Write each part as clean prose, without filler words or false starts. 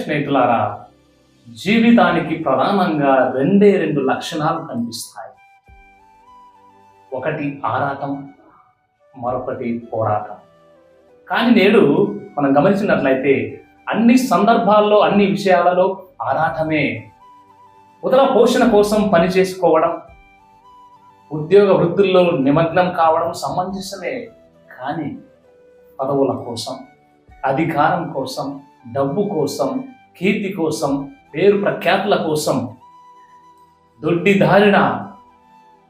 స్నేహితులారా, జీవితానికి ప్రధానంగా రెండు లక్షణాలు కనిపిస్తాయి. ఒకటి ఆరాటం, మరొకటి పోరాటం. కానీ నేడు మనం గమనించినట్లయితే అన్ని సందర్భాల్లో, అన్ని విషయాలలో ఆరాటమే. ఉదర పోషణ కోసం పని చేసుకోవడం, ఉద్యోగ వృత్తుల్లో నిమగ్నం కావడం సమంజసమే. కానీ పదవుల కోసం, అధికారం కోసం, డబ్బు కోసం, కీర్తి కోసం, పేరు ప్రఖ్యాతుల కోసం దొడ్డి దారిన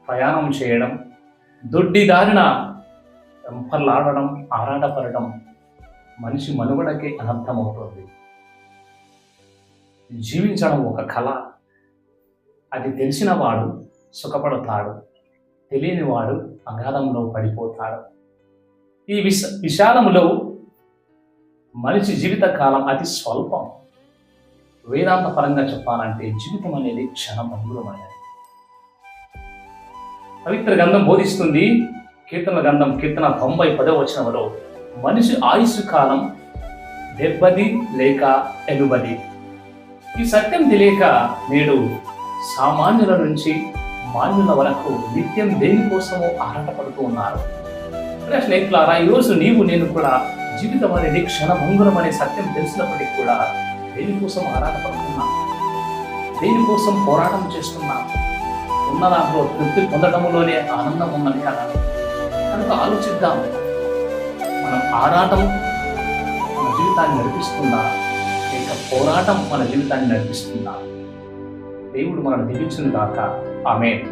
ప్రయాణం చేయడం, దొడ్డి దారిన వెంపర్లాడడం, ఆరాటపడడం మనిషి మనుగడకే అనర్థమవుతుంది. జీవించడం ఒక కళ. అది తెలిసిన వాడు సుఖపడతాడు, తెలియని వాడు అగాధంలో పడిపోతాడు. ఈ విషాదములో మనిషి జీవితకాలం అతి స్వల్పం. వేదాంత పరంగా చెప్పాలంటే జీవితం అనేది క్షణభంగురమైనది. పవిత్ర గ్రంథం బోధిస్తుంది. కీర్తన గ్రంథం కీర్తన 90:10 మనిషి ఆయుష్ కాలం 70 లేక 80. ఈ సత్యం తెలియక నేడు సామాన్యుల నుంచి మాన్యుల వరకు నిత్యం దేనికోసమో ఆరాటపడుతూ ఉన్నారు. స్నేహితులారా, ఈరోజు నేను కూడా జీవితం అనేది క్షణభంగురం అనే సత్యం తెలిసినప్పటికీ కూడా దేనికోసం ఆరాటపడుతున్నా, దేనికోసం పోరాటం చేస్తున్నా, ఉన్న దాంట్లో తృప్తి పొందడంలోనే ఆనందం ఉన్నది కదా. కనుక ఆలోచిద్దాం, మనం ఆరాటం మన జీవితాన్ని నడిపిస్తుందా, లేక పోరాటం మన జీవితాన్ని నడిపిస్తుందా? దేవుడు మనల్ని దీవించును గాక. ఆమేన్.